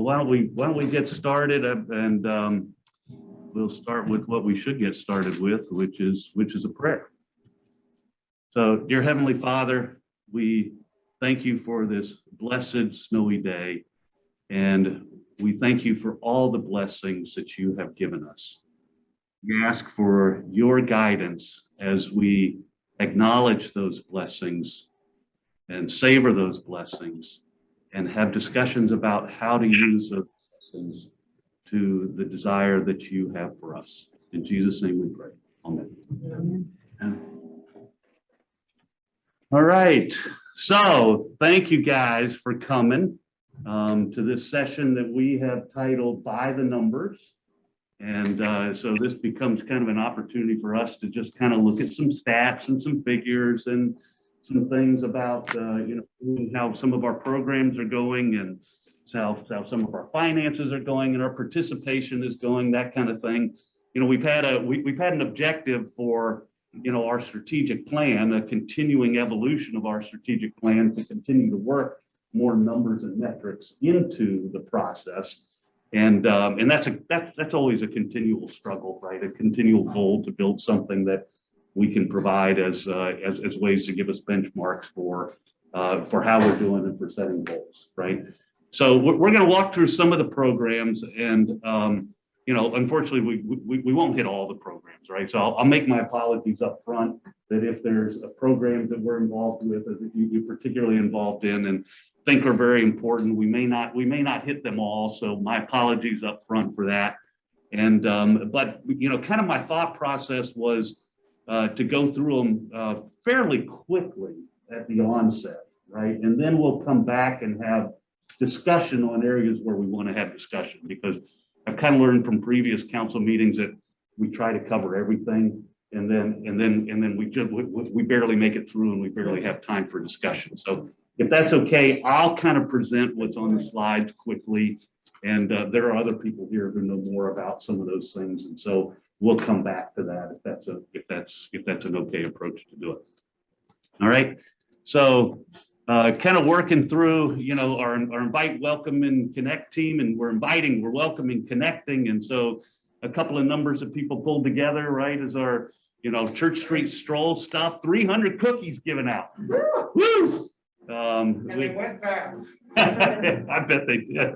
why don't we get started, and we'll start with what we should get started with, which is a prayer. So, dear Heavenly Father, we thank you for this blessed snowy day, and we thank you for all the blessings that you have given us. We ask for your guidance as we acknowledge those blessings and savor those blessings and have discussions about how to use those blessings to the desire that you have for us. In Jesus' name we pray. Amen. Amen. All right. So thank you guys for coming to this session that we have titled By the Numbers. And so this becomes kind of an opportunity for us to just kind of look at some stats and some figures and some things about, how some of our programs are going and how some of our finances are going and our participation is going, that kind of thing. We've had an objective for, our strategic plan, a continuing evolution of our strategic plan to continue to work more numbers and metrics into the process. And that's always a continual struggle, right? A continual goal to build something that we can provide as ways to give us benchmarks for how we're doing and for setting goals, right? So we're going to walk through some of the programs, and unfortunately we won't hit all the programs, right? So I'll make my apologies up front that if there's a program that we're involved with, that you're particularly involved in and think are very important, we may not hit them all. So my apologies up front for that. And but kind of my thought process was to go through them fairly quickly at the onset, right? And then we'll come back and have discussion on areas where we want to have discussion, because I've kind of learned from previous council meetings that we try to cover everything, and then we barely make it through, and we barely have time for discussion. So if that's okay, I'll kind of present what's on the slides quickly, and there are other people here who know more about some of those things, and so we'll come back to that if that's an okay approach to do it. All right. So kind of working through, our invite, welcome, and connect team, and we're welcoming, connecting, and so a couple of numbers that people pulled together, right, is our Church Street stroll stuff. 300 cookies given out. Woo! And they went fast. I bet they did.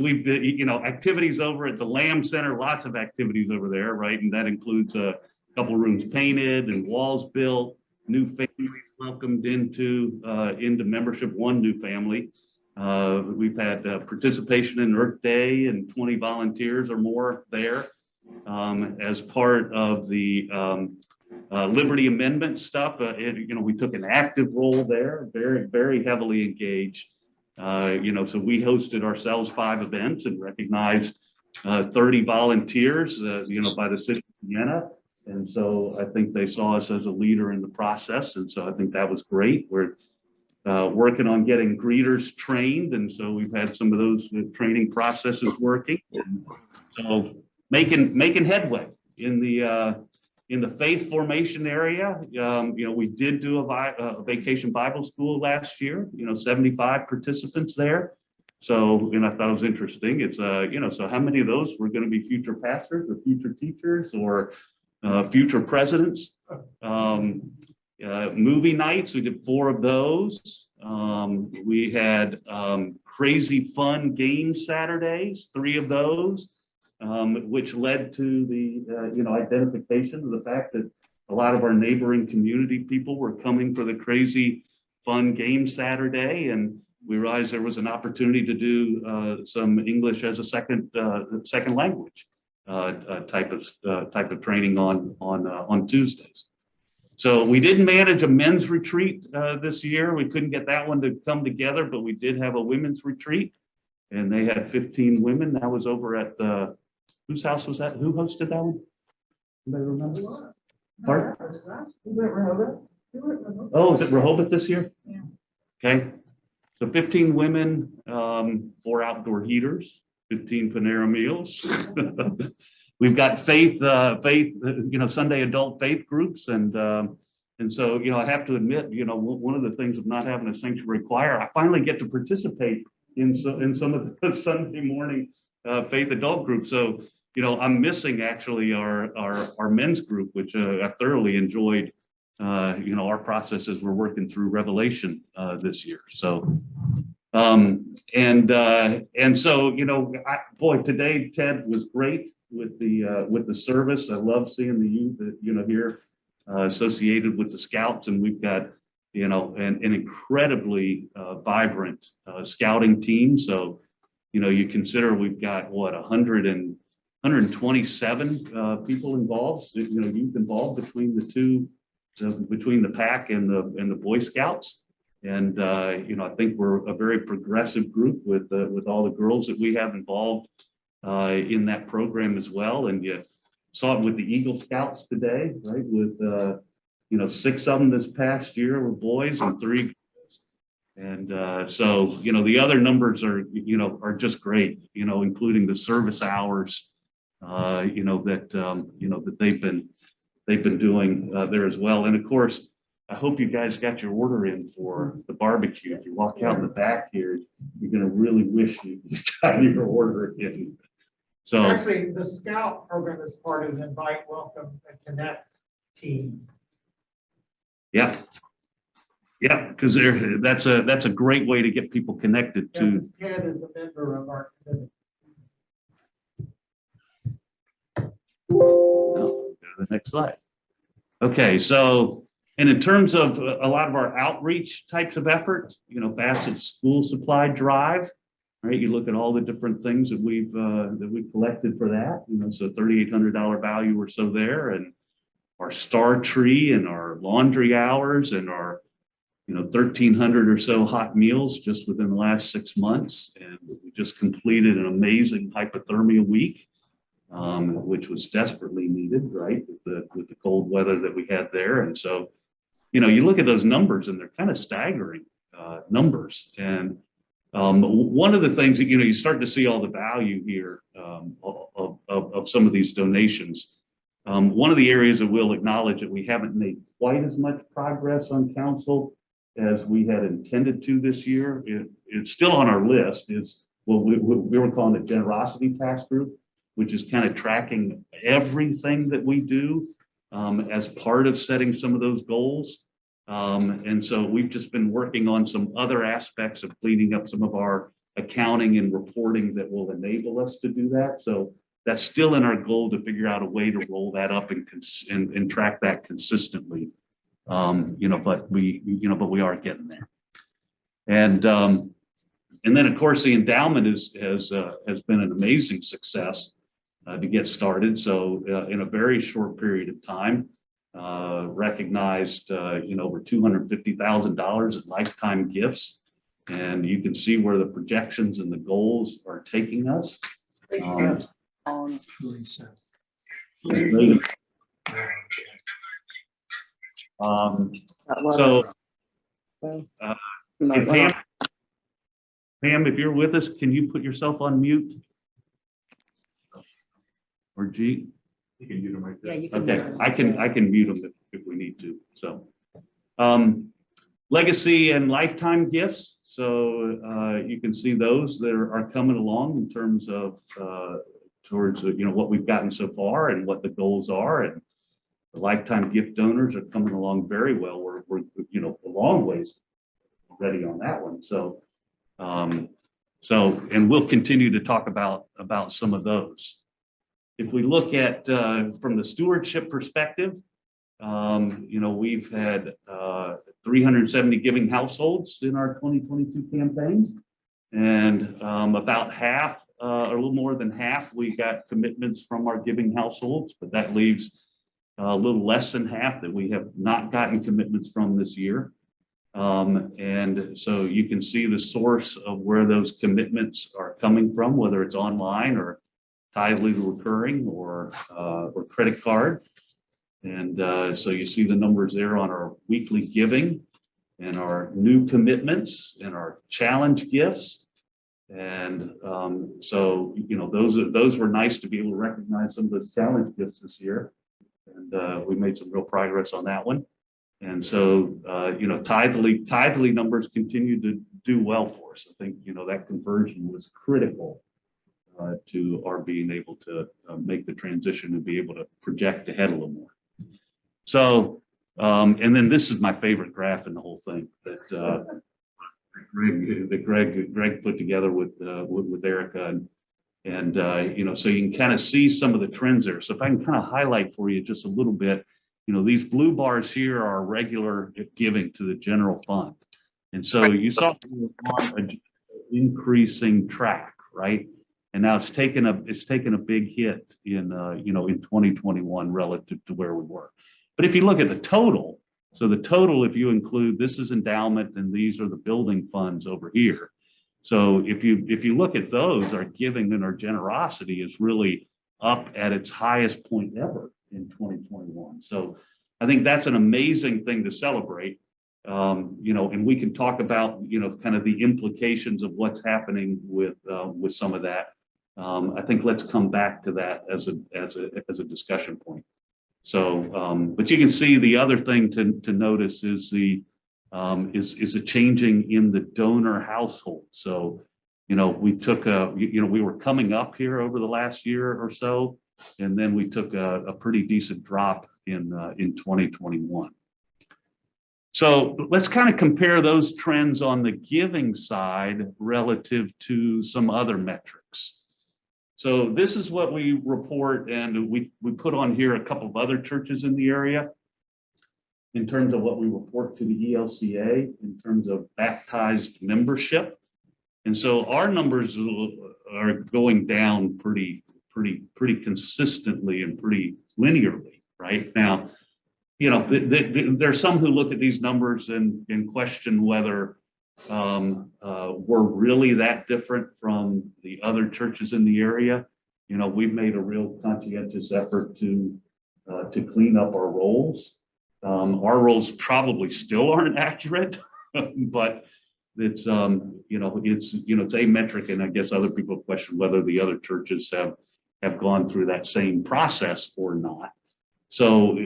We've activities over at the Lamb Center, lots of activities over there, right? And that includes a couple rooms painted and walls built, new families welcomed into membership, one new family. We've had participation in Earth Day and 20 volunteers or more there as part of the Liberty Amendment stuff. We took an active role there, very, very heavily engaged. So we hosted ourselves 5 events and recognized 30 volunteers, by the city of Vienna. And so I think they saw us as a leader in the process. And so I think that was great. We're working on getting greeters trained. And so we've had some of those training processes working. So making headway in the faith formation area. We did do a vacation Bible school last year, 75 participants there. So, I thought it was interesting. It's, so how many of those were going to be future pastors or future teachers or future presidents? Movie nights, we did 4 of those. We had crazy fun game Saturdays, 3 of those. Which led to the identification of the fact that a lot of our neighboring community people were coming for the crazy fun game Saturday, and we realized there was an opportunity to do some English as a second language type of training on Tuesdays. So we didn't manage a men's retreat this year. We couldn't get that one to come together, but we did have a women's retreat, and they had 15 women. That was over at whose house was that? Who hosted that one? Anybody remember? Pardon? Oh, is it Rehoboth this year? Yeah. Okay. So 15 women, 4 outdoor heaters, 15 Panera meals. We've got faith, Sunday adult faith groups, and so I have to admit, one of the things of not having a sanctuary choir, I finally get to participate in some of the Sunday morning faith adult groups. So, I'm missing actually our men's group, which I thoroughly enjoyed. Our process as we're working through Revelation this year. So, and so, boy, today Ted was great with the service. I love seeing the youth that here associated with the Scouts, and we've got an incredibly vibrant scouting team. So, you consider we've got what 127 people involved, youth involved between the two, between the PAC and the Boy Scouts. And I think we're a very progressive group with all the girls that we have involved in that program as well. And you saw it with the Eagle Scouts today, right? With 6 of them this past year were boys and 3 girls. And so the other numbers are just great, including the service hours that they've been doing there as well. And of course, I hope you guys got your order in for the barbecue. If you walk out in the back here, you're going to really wish you got your order in. So actually, the Scout program is part of the Invite, Welcome, and Connect team. Yeah, because that's a great way to get people connected to. Ted is a member of our committee. Go to the next slide. Okay, so. And in terms of a lot of our outreach types of efforts, Bassett School Supply Drive, right? You look at all the different things that we've collected for that, so $3,800 value or so there, and our Star Tree and our laundry hours and our 1,300 or so hot meals just within the last 6 months, and we just completed an amazing hypothermia week, which was desperately needed, right, with the cold weather that we had there, and so. You look at those numbers and they're kind of staggering numbers. And one of the things that, you start to see all the value here of some of these donations. One of the areas that we'll acknowledge that we haven't made quite as much progress on council as we had intended to this year. It's still on our list is what we were calling the generosity task group, which is kind of tracking everything that we do as part of setting some of those goals. And so we've just been working on some other aspects of cleaning up some of our accounting and reporting that will enable us to do that. So that's still in our goal to figure out a way to roll that up and track that consistently. But we are getting there. And then of course the endowment has been an amazing success to get started. So in a very short period of time, recognized over $250,000 in lifetime gifts, and you can see where the projections and the goals are taking us. Pam, if you're with us, can you put yourself on mute? Or G? You can mute them right there. Yeah, you can. Okay, I can mute them if we need to. So, legacy and lifetime gifts. So you can see those that are coming along in terms of towards what we've gotten so far and what the goals are, and the lifetime gift donors are coming along very well. We're a long ways already on that one. So and we'll continue to talk about some of those. If we look at from the stewardship perspective, we've had 370 giving households in our 2022 campaign, and about half, or a little more than half, we got commitments from our giving households, but that leaves a little less than half that we have not gotten commitments from this year. And so you can see the source of where those commitments are coming from, whether it's online or tithe legal recurring or credit card. And so you see the numbers there on our weekly giving and our new commitments and our challenge gifts. And so, those were nice to be able to recognize some of those challenge gifts this year. And we made some real progress on that one. And so, tithely numbers continue to do well for us. I think, that conversion was critical to our being able to make the transition and be able to project ahead a little more. So, and then this is my favorite graph in the whole thing that Greg put together with Erica, and so you can kind of see some of the trends there. So if I can kind of highlight for you just a little bit, these blue bars here are regular giving to the general fund, and so you saw an increasing track, right? And now it's taken a big hit in in 2021 relative to where we were. But if you look at the total, so the total, if you include, this is endowment and these are the building funds over here. So if you look at those, our giving and our generosity is really up at its highest point ever in 2021. So I think that's an amazing thing to celebrate. And we can talk about, kind of the implications of what's happening with some of that. I think let's come back to that as a discussion point. So, but you can see the other thing to notice is is a changing in the donor household. So, we took we were coming up here over the last year or so, and then we took a pretty decent drop in 2021. So let's kind of compare those trends on the giving side relative to some other metrics. So this is what we report, and we put on here a couple of other churches in the area in terms of what we report to the ELCA in terms of baptized membership. And so our numbers are going down pretty consistently and pretty linearly right now. There's some who look at these numbers and question whether we're really that different from the other churches in the area. We've made a real conscientious effort to clean up our rolls. Our rolls probably still aren't accurate, but it's it's a metric, and I guess other people question whether the other churches have gone through that same process or not. So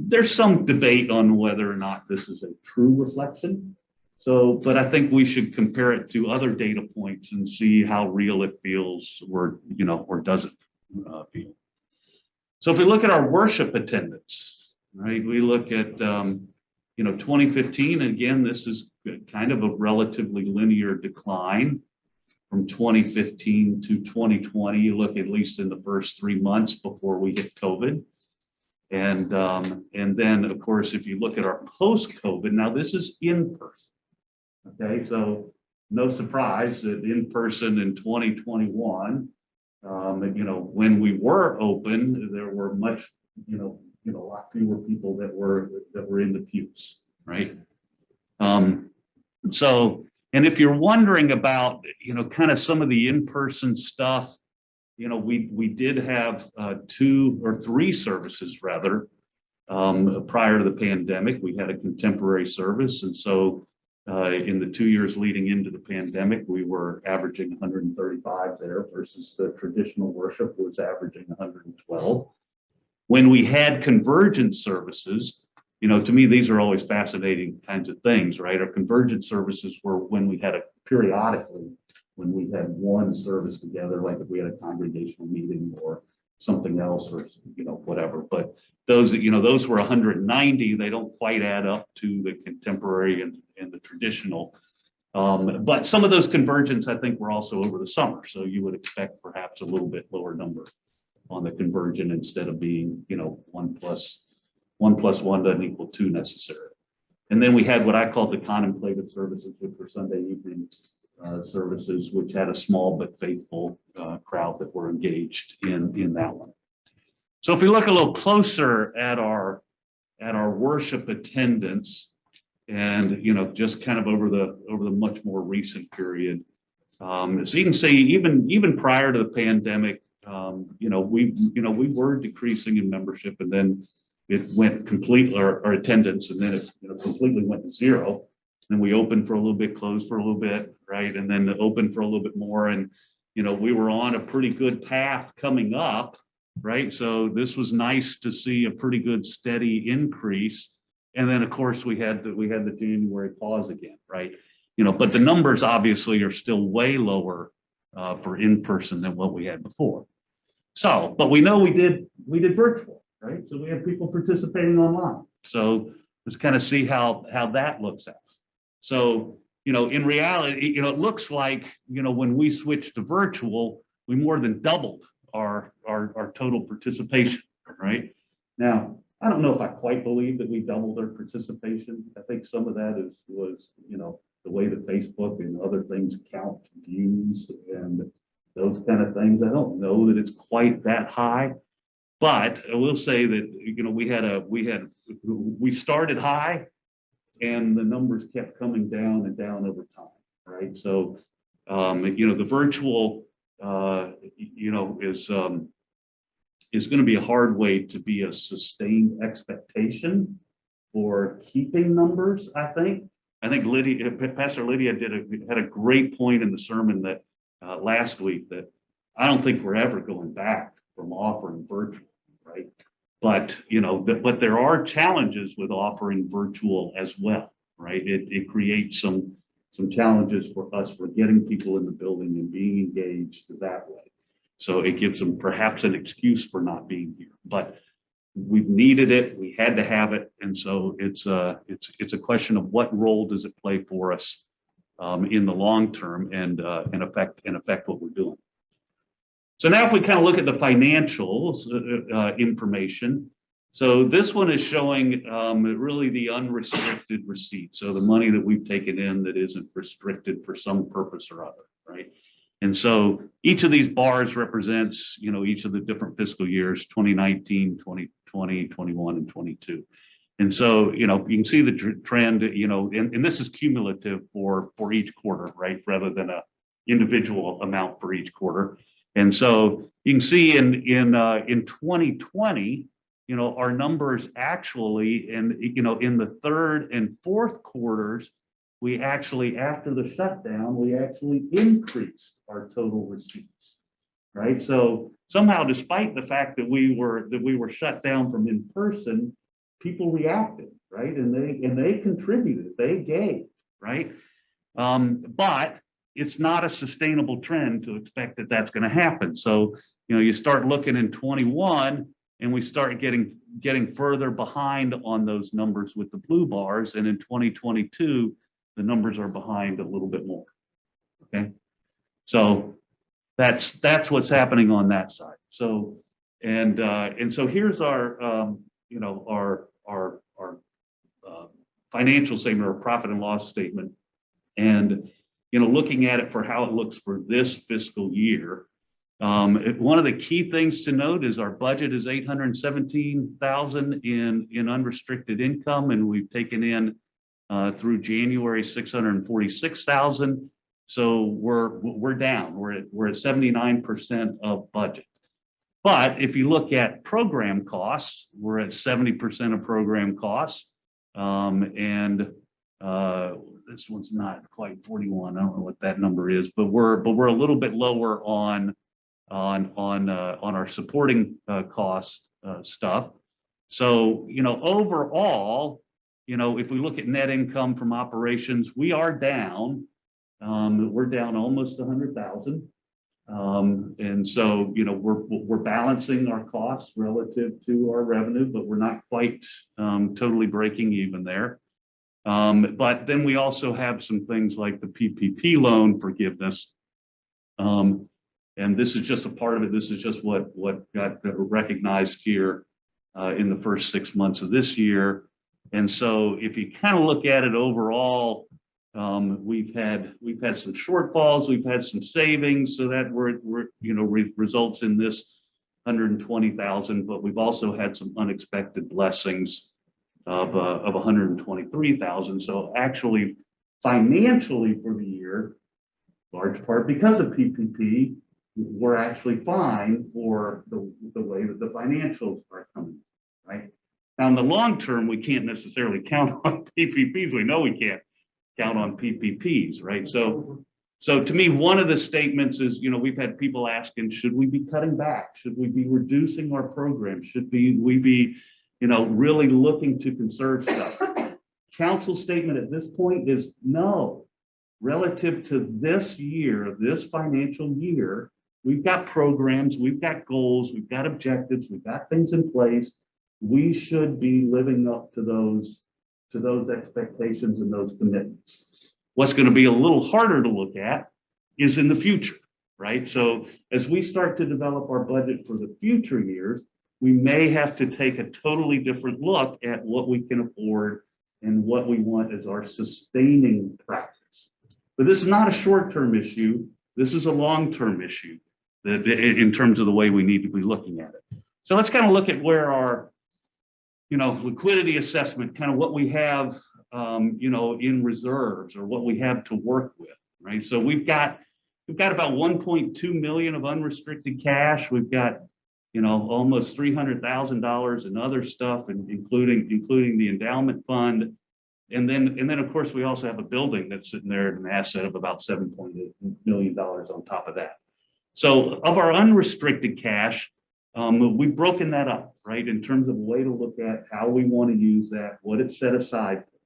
there's some debate on whether or not this is a true reflection. So, but I think we should compare it to other data points and see how real it feels or doesn't feel. So if we look at our worship attendance, right, we look at 2015, again, this is kind of a relatively linear decline from 2015 to 2020. You look at least in the first 3 months before we hit COVID. And then, of course, if you look at our post-COVID, now this is in person. Okay, so no surprise that in person in 2021, when we were open, there were much, a lot fewer people that were in the pews, right? So, and if you're wondering about, kind of some of the in-person stuff, we did have 2 or 3 services rather prior to the pandemic. We had a contemporary service, and so in the 2 years leading into the pandemic, we were averaging 135 there versus the traditional worship was averaging 112. When we had convergence services, to me, these are always fascinating kinds of things, right? Our convergence services were when we had periodically, when we had one service together, like if we had a congregational meeting or something else or, whatever. But those, those were 190. They don't quite add up to the contemporary and the traditional. But some of those convergence, I think, were also over the summer. So you would expect perhaps a little bit lower number on the convergent instead of being, 1 plus 1 doesn't equal 2 necessarily. And then we had what I call the contemplative services, which were Sunday evening services, which had a small but faithful crowd that were engaged in that one. So if we look a little closer at our worship attendance, and just kind of over the much more recent period, so you can see even prior to the pandemic, we were decreasing in membership, and then it went completely, our attendance, and then it completely went to 0. Then we opened for a little bit, closed for a little bit, right? And then opened for a little bit more. And, we were on a pretty good path coming up, right? So this was nice to see a pretty good steady increase. And then of course we had the January pause again, right? But the numbers obviously are still way lower for in-person than what we had before. So, but we know we did virtual, right? So we have people participating online. So let's kind of see how that looks at. So, in reality, it looks like, when we switched to virtual, we more than doubled our total participation, right? Now, I don't know if I quite believe that we doubled our participation. I think some of that was the way that Facebook and other things count views and those kind of things. I don't know that it's quite that high, but I will say that we started high, and the numbers kept coming down and down over time, right? So, the virtual, is going to be a hard way to be a sustained expectation for keeping numbers. I think Pastor Lydia had a great point in the sermon that last week, that I don't think we're ever going back from offering virtual, right? But but there are challenges with offering virtual as well, right? It creates some challenges for us for getting people in the building and being engaged that way. So it gives them perhaps an excuse for not being here, but we've needed it. We had to have it, and so it's a question of what role does it play for us in the long term and affect what we're doing. So now if we kind of look at the financials information, so this one is showing really the unrestricted receipts. So the money that we've taken in that isn't restricted for some purpose or other, right? And so each of these bars represents, each of the different fiscal years, 2019, 2020, 21, and 22. And so, you can see the trend, and this is cumulative for each quarter, right? Rather than a individual amount for each quarter. And so you can see in 2020, our numbers actually, and in the third and fourth quarters, we actually, after the shutdown, we actually increased our total receipts, right? So somehow, despite the fact that we were shut down from in person, people reacted, right? And they contributed, they gave, right? But it's not a sustainable trend to expect that that's going to happen. So you start looking in 21, and we start getting further behind on those numbers with the blue bars, and in 2022. The numbers are behind a little bit more. Okay, so that's what's happening on that side. So and so here's our our financial statement or profit and loss statement, and looking at it for how it looks for this fiscal year. One of the key things to note is our budget is $817,000 in unrestricted income, and we've taken in through January 646,000. So we're down. We're at 79% of budget. But if you look at program costs, we're at 70% of program costs, and this one's not quite 41. I don't know what that number is, but we're a little bit lower on our supporting cost stuff. So overall. If we look at net income from operations, we are down. We're down almost 100,000, and so we're balancing our costs relative to our revenue, but we're not quite totally breaking even there. But then we also have some things like the PPP loan forgiveness, and this is just a part of it. This is just what got recognized here in the first 6 months of this year. And so if you kind of look at it overall, we've had some shortfalls, we've had some savings, so that results in this 120,000, but we've also had some unexpected blessings of 123,000. So actually, financially for the year, large part because of PPP, we're actually fine for the way that the financials are coming, right? Now, in the long term, we can't necessarily count on PPPs. We know we can't count on PPPs, right? So to me, one of the statements is, we've had people asking, should we be cutting back? Should we be reducing our program? Should we be really looking to conserve stuff. Council statement at this point is no. Relative to this year, this financial year, we've got programs, we've got goals, we've got objectives, we've got things in place. We should be living up to those expectations and those commitments. What's going to be a little harder to look at is in the future, right? So as we start to develop our budget for the future years, we may have to take a totally different look at what we can afford and what we want as our sustaining practice. But this is not a short-term issue. This is a long-term issue in terms of the way we need to be looking at it. So let's kind of look at where our, liquidity assessment, kind of what we have, in reserves or what we have to work with, right? So we've got about 1.2 million of unrestricted cash. We've got, almost $300,000 in other stuff, and including the endowment fund. And then of course, we also have a building that's sitting there at an asset of about $7.8 million on top of that. So of our unrestricted cash, we've broken that up, right, in terms of a way to look at how we want to use that, what it's set aside for.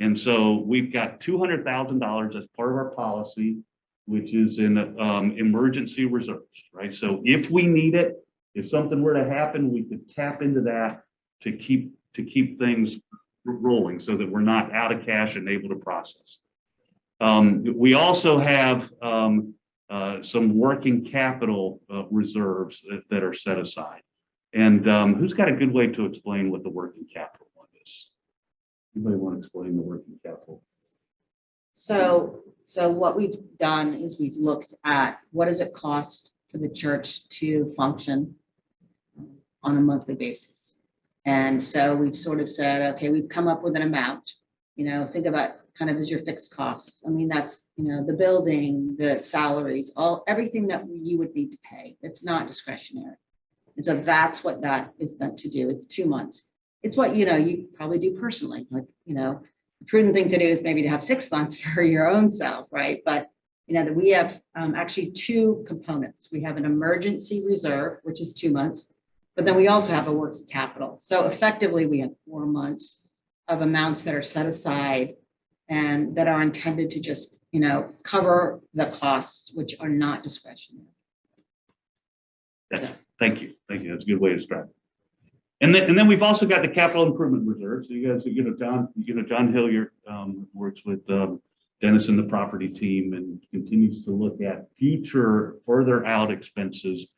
And so we've got $200,000 as part of our policy, which is in emergency reserves, right? So if we need it, if something were to happen, we could tap into that to keep things rolling so that we're not out of cash and able to process. We also have some working capital reserves that are set aside. And who's got a good way to explain what the working capital one is? Anybody want to explain the working capital? So what we've done is we've looked at what does it cost for the church to function on a monthly basis. And so we've sort of said, okay, we've come up with an amount, think about kind of as your fixed costs. I mean, that's, the building, the salaries, everything that you would need to pay. It's not discretionary. And so that's what that is meant to do. It's 2 months. It's what, you probably do personally. Like, the prudent thing to do is maybe to have 6 months for your own self, right? But, that we have actually two components. We have an emergency reserve, which is 2 months, but then we also have a working capital. So effectively, we have 4 months of amounts that are set aside and that are intended to just, cover the costs, which are not discretionary. Yeah, thank you. That's a good way to describe it. And then we've also got the capital improvement reserve. So you guys, John Hilliard works with Dennis and the property team and continues to look at future further out expenses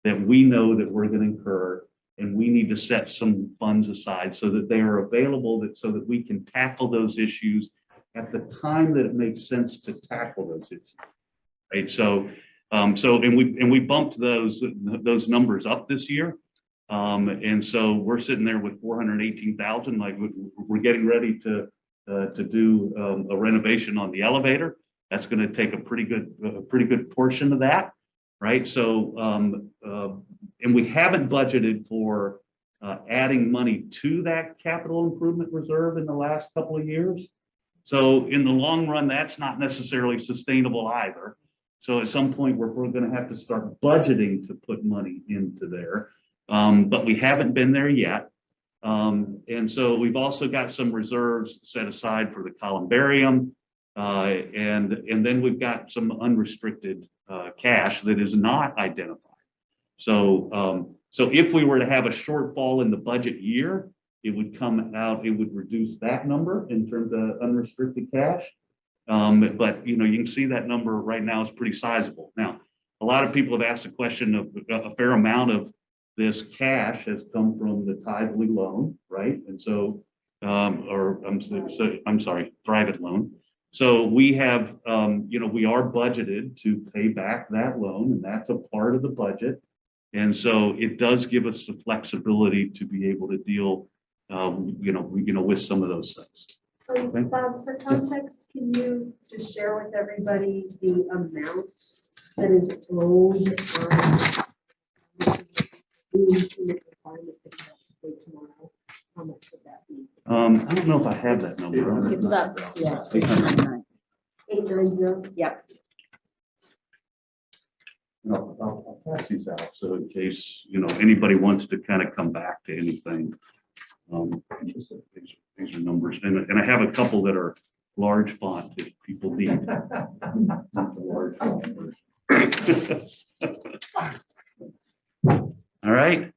that we know that we're going to incur, and we need to set some funds aside so that they are available, so that we can tackle those issues at the time that it makes sense to tackle those issues. Right. So we bumped those numbers up this year. And so we're sitting there with 418,000. Like we're getting ready to do a renovation on the elevator. That's going to take a pretty good portion of that. Right. So, and we haven't budgeted for adding money to that capital improvement reserve in the last couple of years. So in the long run, that's not necessarily sustainable either. So at some point, we're going to have to start budgeting to put money into there. But we haven't been there yet. And so we've also got some reserves set aside for the columbarium. And then we've got some unrestricted cash that is not identified. So if we were to have a shortfall in the budget year, it would come out, it would reduce that number in terms of unrestricted cash. But you can see that number right now is pretty sizable. Now, a lot of people have asked the question of a fair amount of this cash has come from the Tithely loan, right? And so, I'm sorry, private loan. So we have, we are budgeted to pay back that loan, and that's a part of the budget. And so it does give us the flexibility to be able to deal, with some of those things. Okay. Bob, for context, can you just share with everybody the amount that is owed tomorrow? How much would that be? I don't know if I have that number. It's about, 890. Yep. I'll pass these out. So in case, anybody wants to kind of come back to anything. These are numbers, and I have a couple that are large font if people need. Large font. All right.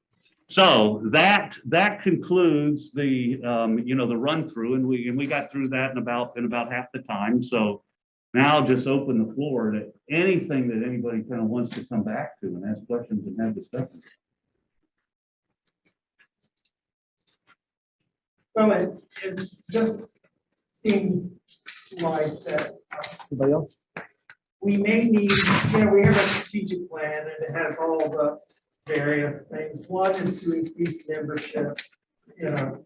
So that concludes the the run through, and we got through that in about half the time. So now I'll just open the floor to anything that anybody kind of wants to come back to and ask questions and have discussion. Well, it just seems like that Anybody else? we may need, we have a strategic plan and it has all the various things. One is to increase membership, and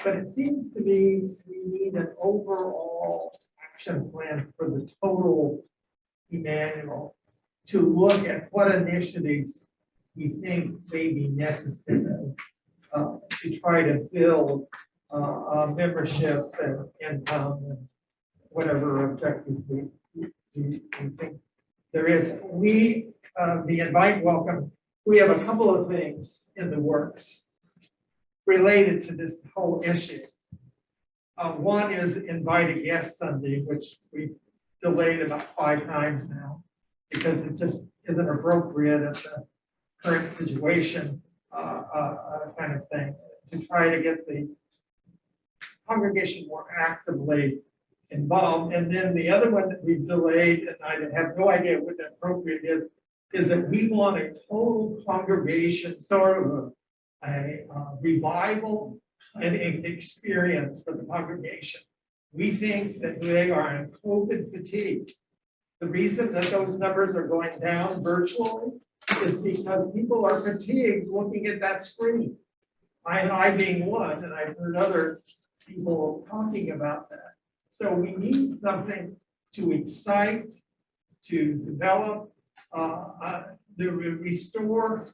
but it seems to me we need an overall action plan for the total Emmanuel to look at what initiatives we think may be necessary to try to build membership and income and whatever objectives we think there is. The Invite Welcome, we have a couple of things in the works related to this whole issue. One is Invite a Guest Sunday, which we delayed about 5 times now because it just isn't appropriate at the current situation, kind of thing, to try to get the congregation more actively involved. And then the other one that we've delayed, and I have no idea what the appropriate is that we want a total congregation, sort of a revival and an experience for the congregation. We think that they are in COVID fatigue. The reason that those numbers are going down virtually is because people are fatigued looking at that screen. I being one, and I've heard other people talking about that. So we need something to excite, to develop, to restore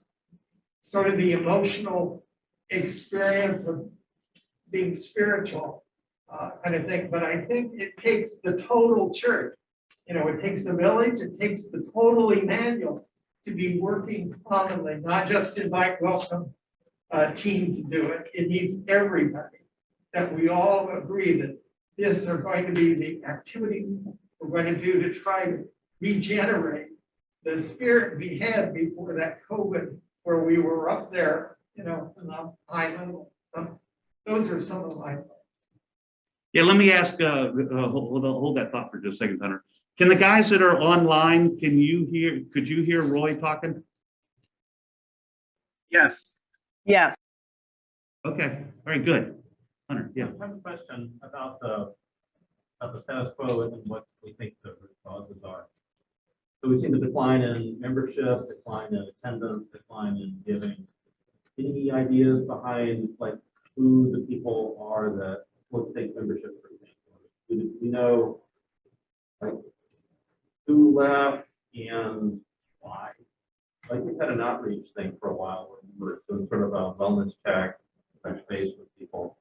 sort of the emotional experience of being spiritual, kind of thing. But I think it takes the total church. It takes the village, it takes the total Emmanuel to be working commonly, not just Invite Welcome team to do it. It needs everybody, that we all agree that these are going to be the activities we're going to do to try to regenerate the spirit we had before that COVID, where we were up there, in the high level. Those are some of my thoughts. Yeah, let me ask, hold that thought for just a second, Hunter. Can the guys that are online, could you hear Roy talking? Yes. Yes. Okay, very good. Hunter, yeah. I have a question about the status quo and what we think the root causes are. So we've seen the decline in membership, decline in attendance, decline in giving. Any ideas behind who the people are that, let's take membership for example. We know who left and why. We've had an outreach thing for a while where we're doing sort of a wellness check, touch base with people.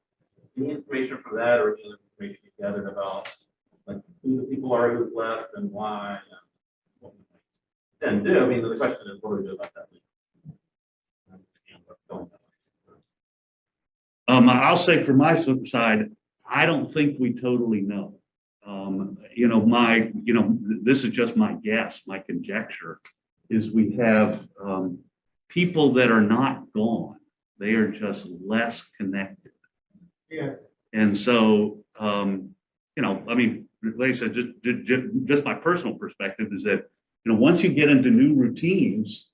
Any information from that, or any information you gathered about who the people are who've left and why, and what we then do? I mean, the question is, what do we do about that? And what's going on? I'll say for my side, I don't think we totally know. This is just my guess, my conjecture, is we have people that are not gone. They are just less connected. Yeah. And so, like I said, just my personal perspective is that, once you get into new routines,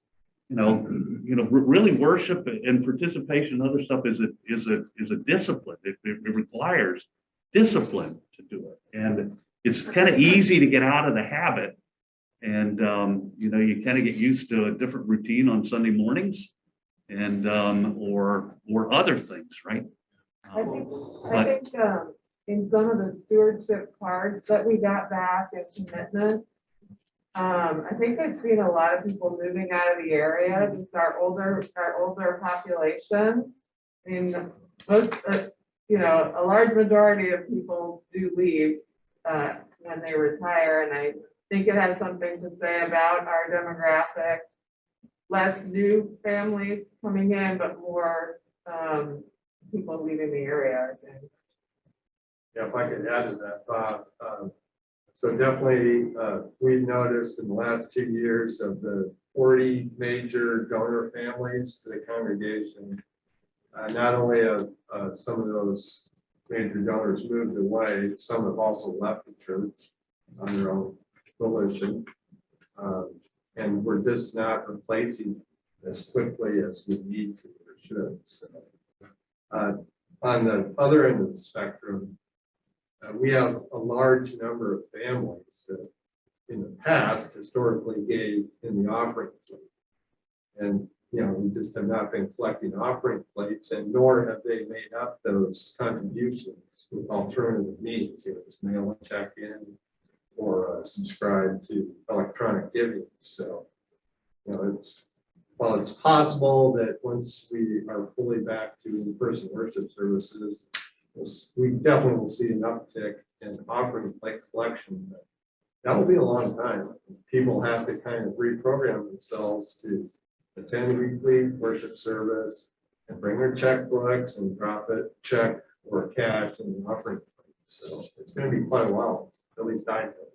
really worship and participation and other stuff is a discipline. It requires discipline to do it. And it's kind of easy to get out of the habit. And, you kind of get used to a different routine on Sunday mornings and, or other things, right? I think in some of the stewardship cards that we got back as commitments, I think I've seen a lot of people moving out of the area, just our older population. I mean, most, a large majority of people do leave when they retire, and I think it has something to say about our demographic. Less new families coming in, but more people leaving the area, I think. Yeah, if I could add to that, Bob, so definitely, we've noticed in the last 2 years of the 40 major donor families to the congregation, not only have some of those major donors moved away, some have also left the church on their own volition. And we're just not replacing as quickly as we need to or should. So, on the other end of the spectrum, we have a large number of families that in the past historically gave in the offering plate. And, we just have not been collecting offering plates, and nor have they made up those contributions with alternative means, just mail a check in or subscribe to electronic giving. So, while it's possible that once we are fully back to in-person worship services, we definitely will see an uptick in offering plate collection. But that will be a long time. People have to kind of reprogram themselves to attend weekly worship service and bring their checkbooks and drop it, check or cash in the offering plate. So it's going to be quite a while, at least I think,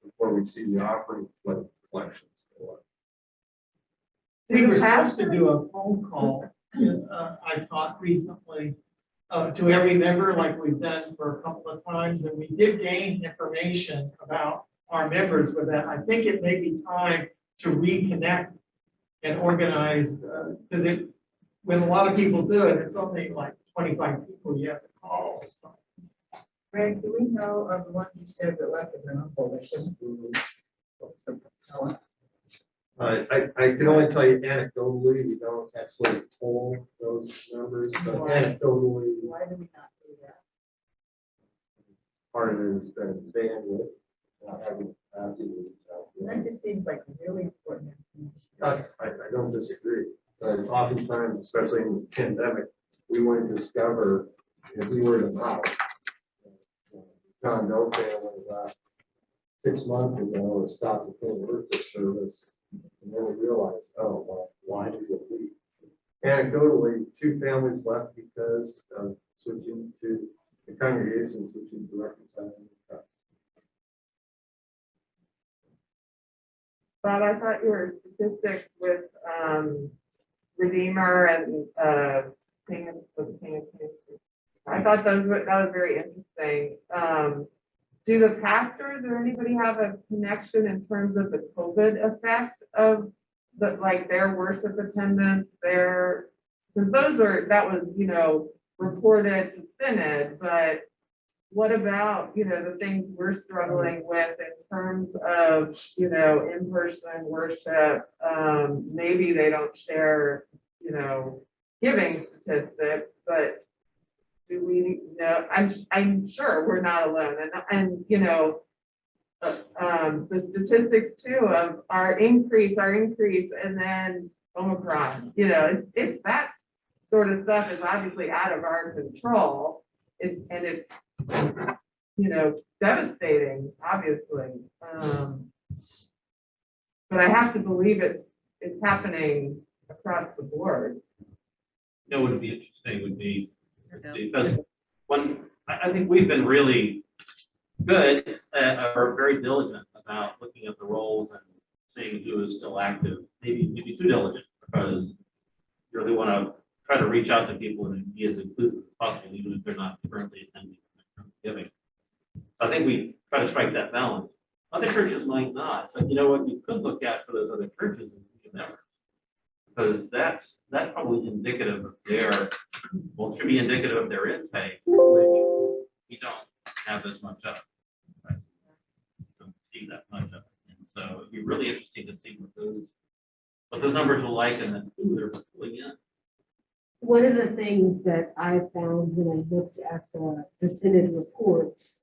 before we see the offering plate collections go up. We were supposed to do a phone call, I thought recently, to every member like we've done for a couple of times, and we did gain information about our members with that. I think it may be time to reconnect and organize, because when a lot of people do it, it's only like 25 people you have to call or something. Greg, do we know of the one you said that left in the coalition? I can only tell you anecdotally, we don't actually poll those numbers, but anecdotally, Why do we not do that? part of it has been bandwidth. Not having capacity to reach out to them. That just seems like really important information. I don't disagree, but oftentimes, especially in the pandemic, we wouldn't discover if we were to mouth. John Doe family last 6 months ago stopped the full worship service, and then we realized, oh, well, why did we leave? Anecdotally, 2 families left because of switching to the congregation, switching to reconciling. Bob, I thought your statistics with Redeemer and I thought that was very interesting. Do the pastors or anybody have a connection in terms of the COVID effect of their worship attendance, because that was, reported to Synod, but what about, the things we're struggling with in terms of, in-person worship? Maybe they don't share, giving statistics, but do we know? I'm sure we're not alone, and the statistics too of our increase, and then Omicron. It's that sort of stuff is obviously out of our control. It's devastating, obviously. But I have to believe it's happening across the board. What would be interesting would be, because I think we've been really good or very diligent about looking at the roles and seeing who is still active, maybe too diligent, because you really want to try to reach out to people and be as inclusive as possible, even if they're not currently attending giving. I think we try to strike that balance. Other churches might not, but what you could look at for those other churches is members, because that's probably indicative of it should be indicative of their intake, which we don't have as much of. Right? Don't see that much of it. And so it'd be really interesting to see what those numbers are like, and then who they're pulling in. One of the things that I found when I looked at the Synod reports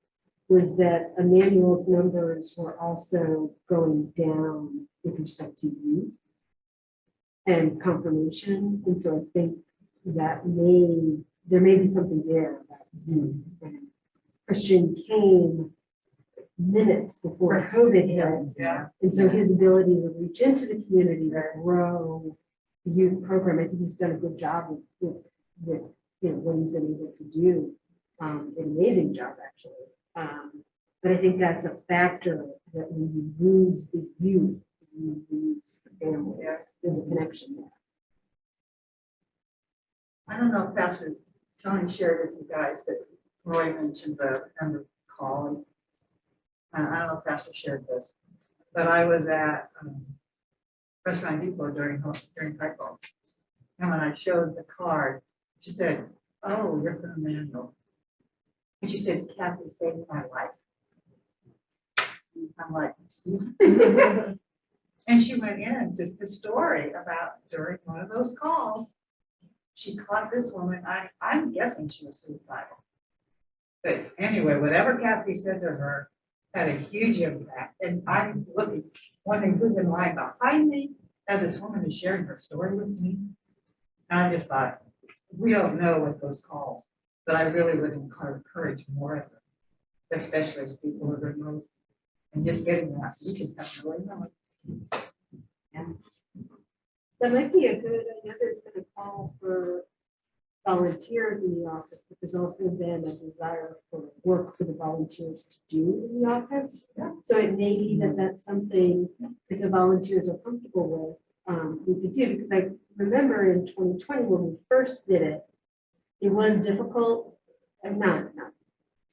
was that Emmanuel's numbers were also going down with respect to youth and confirmation. And so I think that there may be something there about youth. And Christian came minutes before COVID hit. Yeah. And so his ability to reach into the community to grow the youth program, I think he's done a good job with with, what he's been able to do. An amazing job, actually. But I think that's a factor that when you lose the youth, you lose the family. There's a connection there. I don't know if Pastor Tony shared with you guys, but Roy mentioned the number call. And I don't know if Pastor shared this, but I was at Restaurant Depot during Cycle. And when I showed the card, she said, "Oh, you're from Manuel." And she said, "Kathy saved my life." I'm like, "Excuse me?" And she went in and just the story about during one of those calls, she caught this woman. I'm guessing she was suicidal. But anyway, whatever Kathy said to her had a huge impact. And I'm looking, wondering who's in line behind me as this woman is sharing her story with me. And I just thought, we don't know what those calls, but I really would encourage more of them, especially as people are remote. And just getting that, we just have to really know it. That might be a good, I know there's been a call for volunteers in the office, but there's also been a desire for work for the volunteers to do in the office. So it may be that that's something that the volunteers are comfortable with, we could do, because I remember in 2020 when we first did it, it was difficult, and not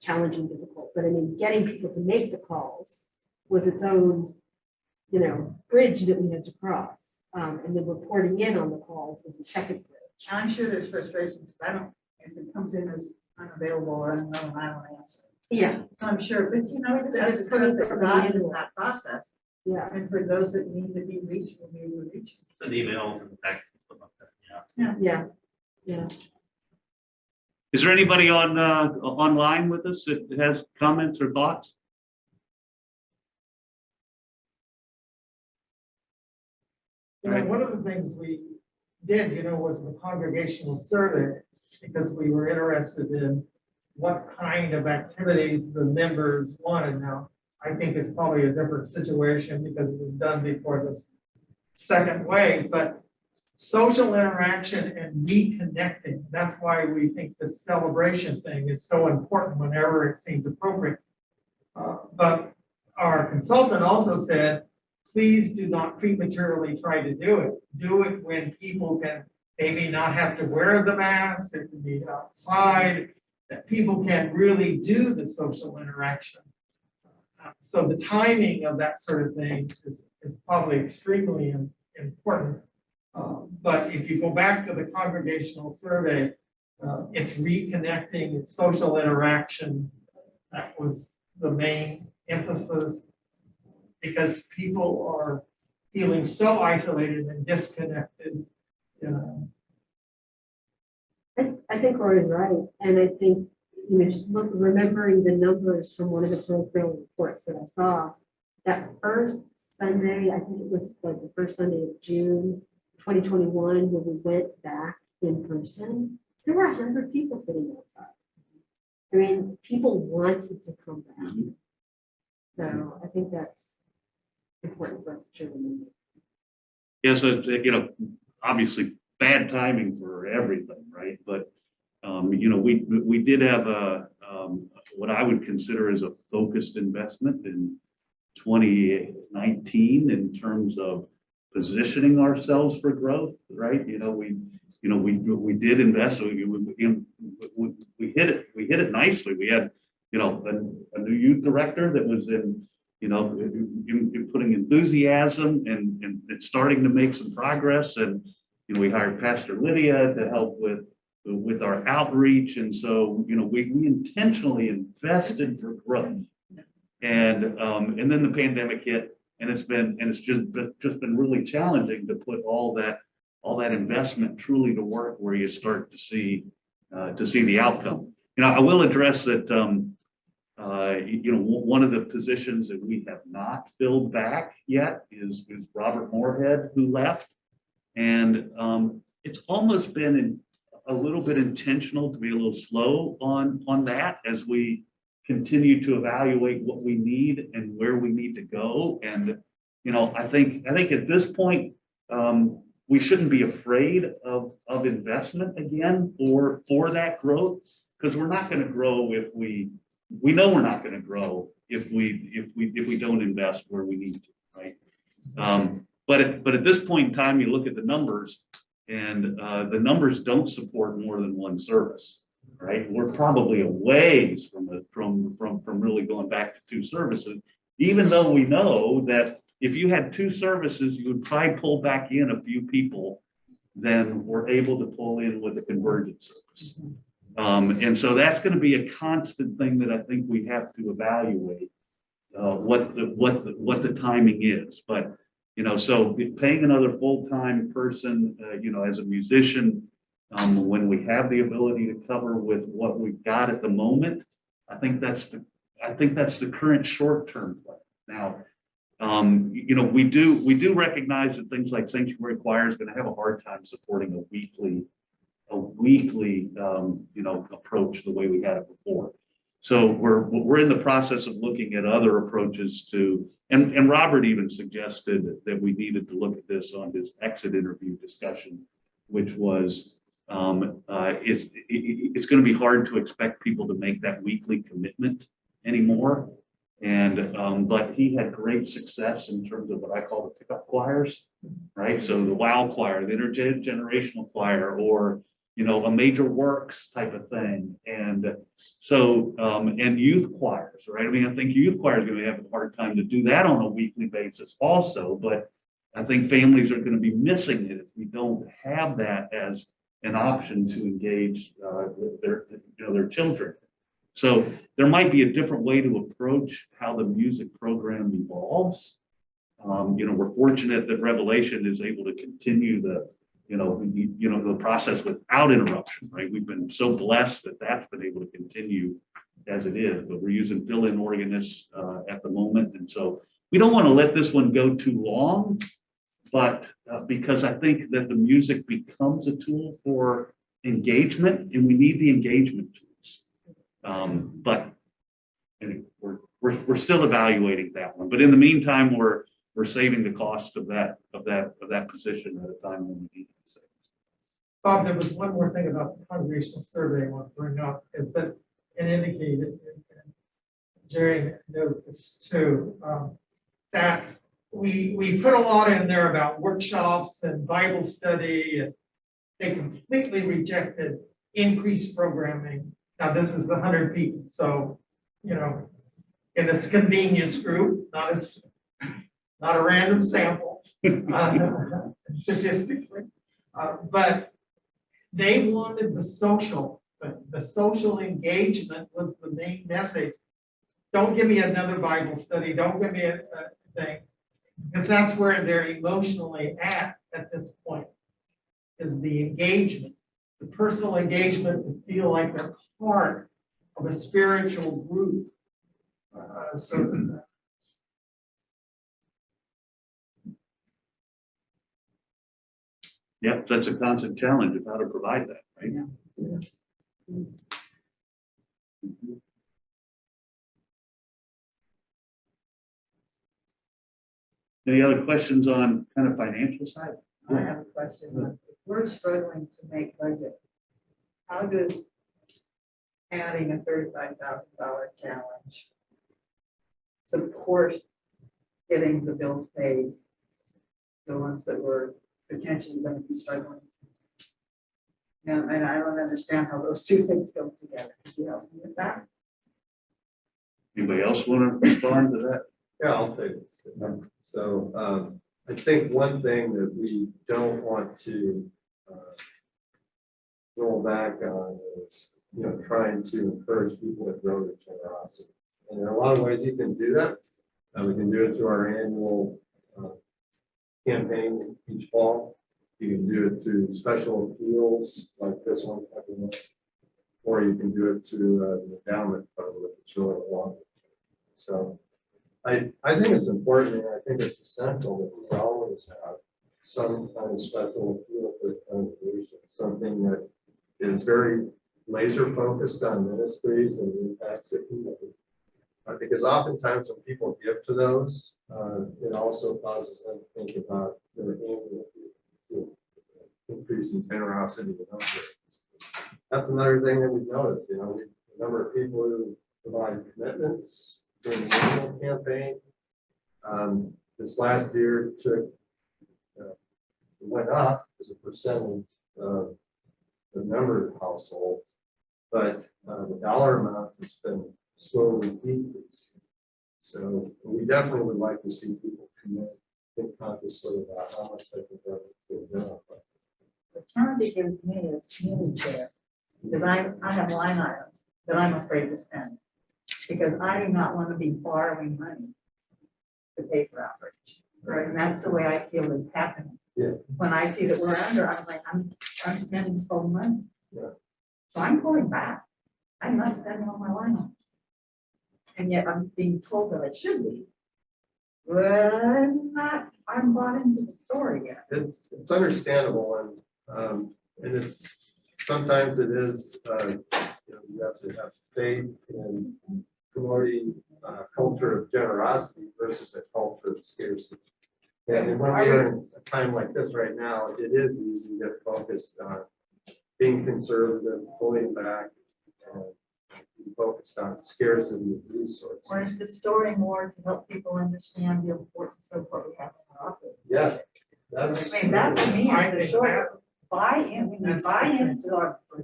challenging difficult, but I mean, getting people to make the calls was its own, bridge that we had to cross. And then reporting in on the calls was the second bridge. I'm sure there's frustrations. I don't, if it comes in as unavailable or unknown, I don't answer. Yeah, So I'm sure, but That's that's coming because from they're not in manual. that process. yeah. And for those that need to be reached, will be able to reach. Send emails and texts and stuff like that, Yeah, yeah. Is there anybody online with us that has comments or thoughts? One of the things we did, was the congregational survey, because we were interested in what kind of activities the members wanted. Now, I think it's probably a different situation because it was done before the second wave, but social interaction and reconnecting, that's why we think this celebration thing is so important whenever it seems appropriate. But our consultant also said, please do not prematurely try to do it. Do it when people can maybe not have to wear the mask, it can be outside, that people can really do the social interaction. So the timing of that sort of thing is probably extremely important. But if you go back to the congregational survey, it's reconnecting, it's social interaction. That was the main emphasis, because people are feeling so isolated and disconnected. I think Roy's right. And I think, just remembering the numbers from one of the parochial reports that I saw, that first Sunday, I think it was like the first Sunday of June, 2021, when we went back in person, there were 100 people sitting outside. I mean, people wanted to come back. So I think that's important for us to remember. Yes, obviously bad timing for everything, right? But we did have what I would consider as a focused investment in 2019 in terms of positioning ourselves for growth, right? We did invest. We hit it. We hit it nicely. We had a new youth director that was in putting enthusiasm and it's starting to make some progress. And we hired Pastor Lydia to help with our outreach, and so we intentionally invested for growth. And then the pandemic hit, and it's just been really challenging to put all that investment truly to work where you start to see the outcome. I will address that. One of the positions that we have not filled back yet is Robert Moorhead, who left, and it's almost been a little bit intentional to be a little slow on that as we continue to evaluate what we need and where we need to go. And I think at this point, we shouldn't be afraid of investment again for that growth, because we're not going to grow if we know we're not going to grow if we don't invest where we need to, right? But at this point in time, you look at the numbers, and the numbers don't support more than one service, right? We're probably a ways from really going back to 2 services, even though we know that if you had 2 services, you would probably pull back in a few people than we're able to pull in with a convergent service. And so that's going to be a constant thing that I think we have to evaluate what the timing is. But so paying another full-time person, as a musician, when we have the ability to cover with what we've got at the moment, I think that's the current short-term plan. Now, we do recognize that things like sanctuary choir is going to have a hard time supporting a weekly approach the way we had it before. So we're in the process of looking at other approaches to, and Robert even suggested that we needed to look at this on his exit interview discussion, which was it's going to be hard to expect people to make that weekly commitment anymore. And but he had great success in terms of what I call the pickup choirs, right? So the WOW choir, the intergenerational choir, or a major works type of thing. And so and youth choirs, right? I mean, I think youth choir is going to have a hard time to do that on a weekly basis also, but I think families are going to be missing it if we don't have that as an option to engage their children. So there might be a different way to approach how the music program evolves. We're fortunate that Revelation is able to continue the process without interruption, right? We've been so blessed that that's been able to continue as it is, but we're using fill-in organists at the moment. And so we don't want to let this one go too long, but because I think that the music becomes a tool for engagement, and we need the engagement tools. But anyway, we're still evaluating that one. But in the meantime, we're saving the cost of that position at a time when we need to save. Bob, there was one more thing about the congregational survey I want to bring up, is that it indicated, and Jerry knows this too, that we put a lot in there about workshops and Bible study, and they completely rejected increased programming. Now, this is 100 people, so, in this convenience group, not a random sample, statistically, but they wanted the social engagement was the main message. Don't give me another Bible study, don't give me a thing, because that's where they're emotionally at this point, is the engagement, the personal engagement, to feel like they're part of a spiritual group. Yep, that's a constant challenge of how to provide that, right? Yeah. Any other questions on kind of financial side? I have a question. If we're struggling to make budget, how does adding a $35,000 challenge support getting the bills paid, the ones that were potentially going to be struggling? And I don't understand how those two things go together. Could you help me with that? Anybody else want to respond to that? Yeah, I'll take this. So I think one thing that we don't want to roll back on is, trying to encourage people to grow their generosity. And there are a lot of ways you can do that. We can do it through our annual campaign each fall. You can do it through special appeals like this one every month, or you can do it through the endowment fund, which is really long. So I think it's important, and I think it's essential that we always have some kind of special appeal for the congregation, something that is very laser focused on ministries and the impacts that people do. Because oftentimes when people give to those, it also causes them to think about their annual fee. increase in generosity and upgrades. That's another thing that we've noticed, you know, the number of people who provide commitments during the annual campaign. This last year it went up as a percentage of the number of households, but the dollar amount has been slowly decreasing. So we definitely would like to see people commit, think consciously about how much they can donate to identify. The challenge it gives me is community care, because I have line items that I'm afraid to spend, because I do not want to be borrowing money to pay for outreach, right? And that's the way I feel is happening. Yeah. When I see that we're under, I'm like, I'm spending so money. Yeah. So I'm pulling back. I'm not spending all my line items. And yet I'm being told that I should be. But I'm bought into the story yet. It's understandable, and it's sometimes it is you know, you have to have faith in promoting a culture of generosity versus a culture of scarcity. And when we're in a time like this right now, it is easy to get focused on being conservative, pulling back, and be focused on scarcity of resources. Or is the story more to help people understand the importance of what we have in our office? Yeah, that's. I mean, that to me I is the think story. that- Buy in, we need That's- buy into our, to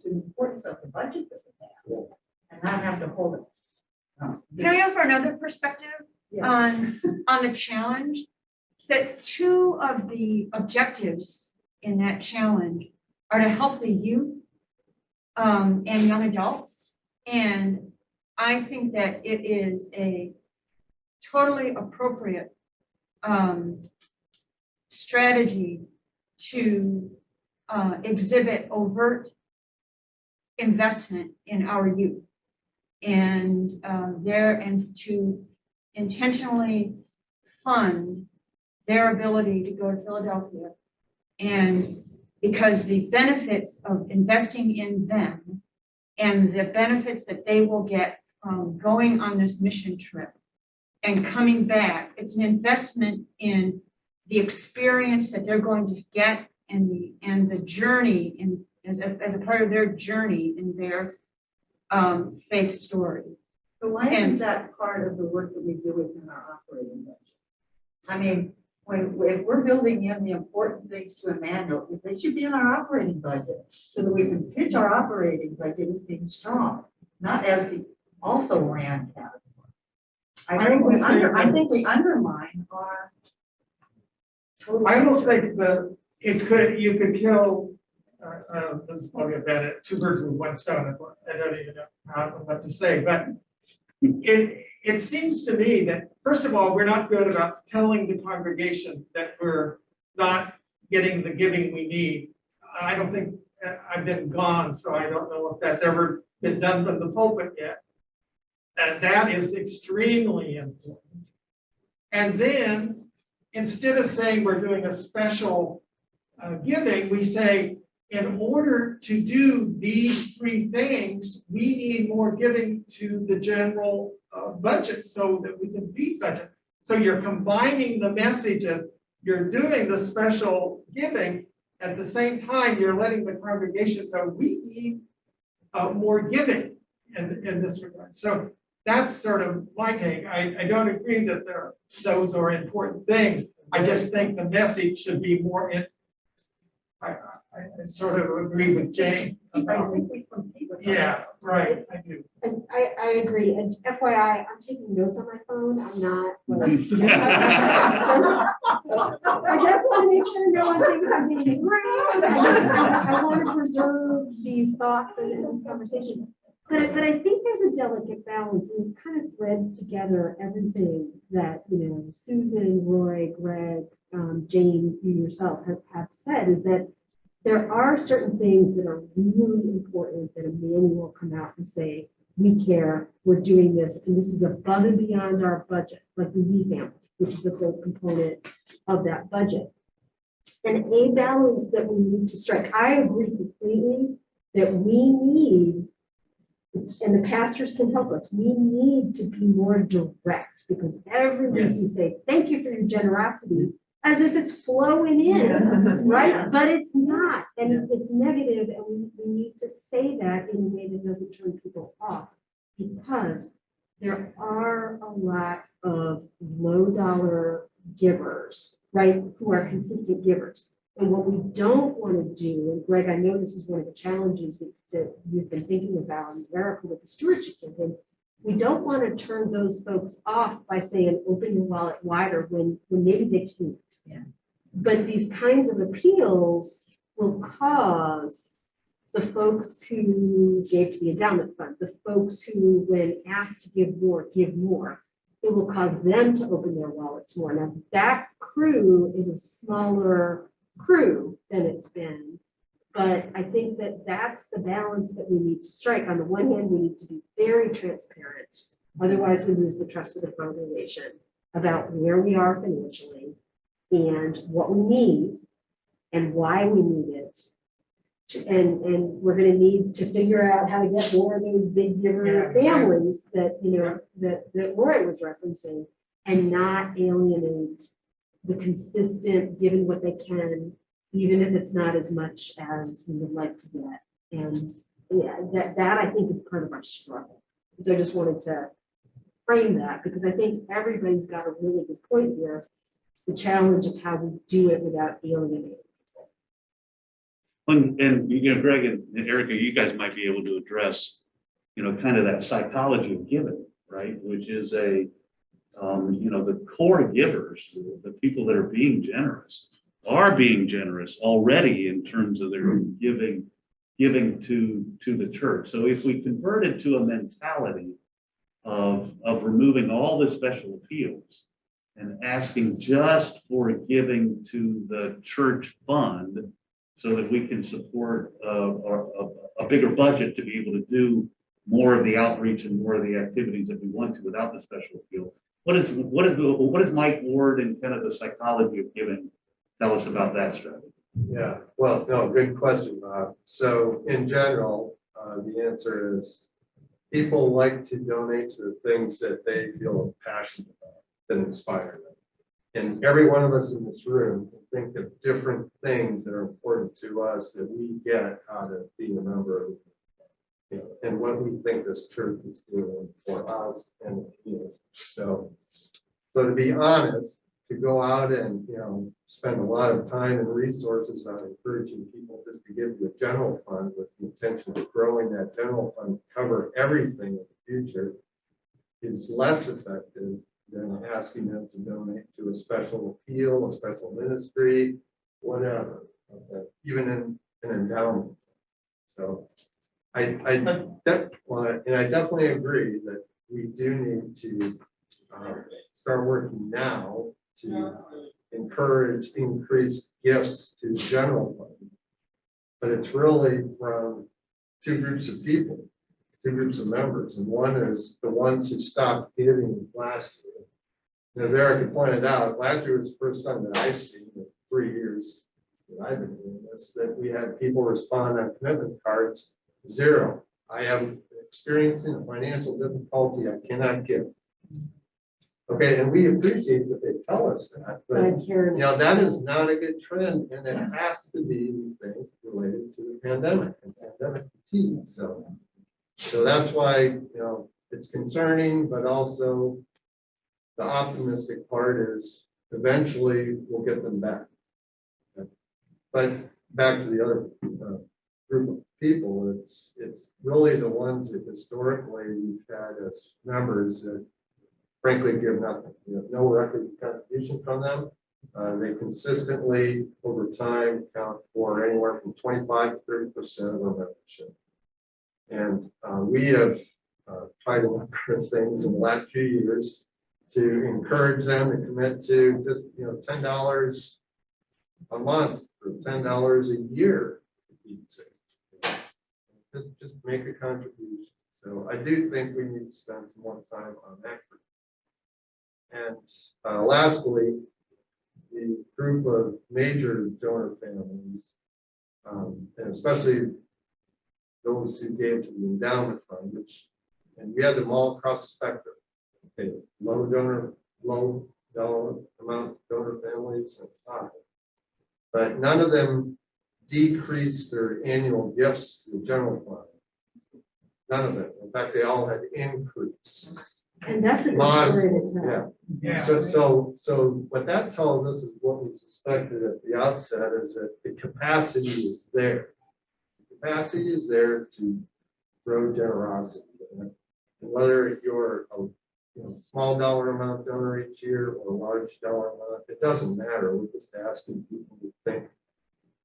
the importance of the budget that we have. And not have to hold it. Can I offer another perspective Yeah. on the challenge? Is that two of the objectives in that challenge are to help the youth and young adults. And I think that it is a totally appropriate strategy to exhibit overt investment in our youth. And to intentionally fund their ability to go to Philadelphia. And because the benefits of investing in them and the benefits that they will get from going on this mission trip and coming back, it's an investment in the experience that they're going to get and the journey as a part of their journey in their faith story. So why isn't that part of the work that we do within our operating budget? I mean, if we're building in the important things to a manual, they should be in our operating budget so that we can pitch our operating budget as being strong, not as the also ran category. I think we undermine our total. I almost think that you could kill, this is probably a bad, two birds with one stone. I don't even know what to say, but it seems to me that, first of all, we're not good about telling the congregation that we're not getting the giving we need. I don't think, I've been gone, so I don't know if that's ever been done from the pulpit yet. And that is extremely important. And then, instead of saying we're doing a special giving, we say, in order to do these three things, we need more giving to the general budget so that we can beat budget. So you're combining the messages, you're doing the special giving, at the same time, you're letting the congregation, so we need more giving in this regard. So that's sort of my take. I don't agree that those are important things. I just think the message should be more I sort of agree with Jane. I think we compete with. Yeah, right, I do. And I agree. And FYI, I'm taking notes on my phone. I'm not. I just want to make sure no one thinks I'm being rude. I want to preserve these thoughts in this conversation. But I think there's a delicate balance, and this kind of threads together everything that, Susan, Roy, Greg, Jane, you yourself have said, is that there are certain things that are really important that a manual will come out and say, we care, we're doing this, and this is above and beyond our budget, like the Z family, which is the third component of that budget. And a balance that we need to strike. I agree completely that we need, and the pastors can help us, we need to be more direct, because every week you say, thank you for your generosity, as if it's flowing Yeah. in, right? Yes. But it's not, and it's negative, and we need to say that in a way that doesn't turn people off. Because there are a lot of low dollar givers, right, who are consistent givers. And what we don't want to do, and Greg, I know this is one of the challenges that you've been thinking about, and Erica with the stewardship campaign, we don't want to turn those folks off by saying, open your wallet wider when maybe they can't. Yeah. But these kinds of appeals will cause the folks who gave to the endowment fund, the folks who, when asked to give more, it will cause them to open their wallets more. Now, that crew is a smaller crew than it's been. But I think that that's the balance that we need to strike. On the one hand, we need to be very transparent. Otherwise, we lose the trust of the congregation about where we are financially and what we need and why we need it. And we're going to need to figure out how to get more of those big giver families that, you know, that Roy was referencing, and not alienate the consistent, given what they can, even if it's not as much as we would like to get. And yeah, that I think is part of our struggle. So I just wanted to frame that, because I think everybody's got a really good point here. The challenge of how we do it without alienating. And, you know, Greg and Erica, you guys might be able to address, you know, kind of that psychology of giving, right? Which is you know, the core givers, the people that are being generous already in terms of their giving to the church. So if we convert it to a mentality of removing all the special appeals and asking just for giving to the church fund, so that we can support a bigger budget to be able to do more of the outreach and more of the activities that we want to without the special appeal. What is Mike Ward and kind of the psychology of giving tell us about that strategy? Yeah, well, no, good question, Bob. So in general, the answer is people like to donate to the things that they feel passionate about, that inspire them. And every one of us in this room can think of different things that are important to us that we get out of being a member of, you know, and what we think this church is doing for us and the community. So to be honest, to go out and, you know, spend a lot of time and resources on encouraging people just to give to the general fund with the intention of growing that general fund to cover everything in the future is less effective than asking them to donate to a special appeal, a special ministry, whatever, okay, even in an endowment. So I definitely agree that we do need to start working now to encourage increased gifts to the general fund. But it's really from two groups of people, two groups of members. And one is the ones who stopped giving last year. As Erica pointed out, last year was the first time that I've seen in 3 years that I've been doing this, that we had people respond on commitment cards, 0. I am experiencing a financial difficulty, I cannot give. Okay, and we appreciate that they tell us that, but you know, that is not a good trend, and it has to be, we think, related to the pandemic and pandemic fatigue. So that's why, you know, it's concerning, but also the optimistic part is eventually we'll get them back. But back to the other group of people, it's really the ones that historically we've had as members that frankly give nothing. We have no record contribution from them. They consistently over time count for anywhere from 25 to 30% of our membership. And we have tried a number of things in the last few years to encourage them to commit to just, you know, $10 a month or $10 a year. Just make a contribution. So I do think we need to spend some more time on that. And lastly, the group of major donor families, and especially those who gave to the endowment fund, and we had them all across the spectrum. Okay, low dollar amount donor families and 5. But none of them decreased their annual gifts to the general fund. None of them. In fact, they all had increase. And that's a good Modest, story to tell. yeah. Yeah. So what that tells us is what we suspected at the outset is that the capacity is there. The capacity is there to grow generosity. And whether you're a small dollar amount donor each year or a large dollar amount, it doesn't matter. We're just asking people to think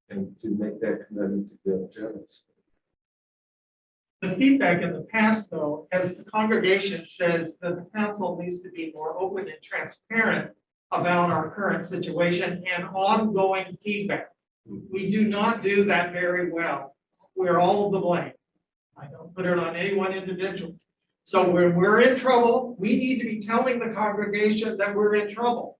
and to make that commitment to give generously. The feedback in the past, though, as the congregation says that the council needs to be more open and transparent about our current situation and ongoing feedback. We do not do that very well. We're all to blame. I don't put it on any one individual. So when we're in trouble, we need to be telling the congregation that we're in trouble.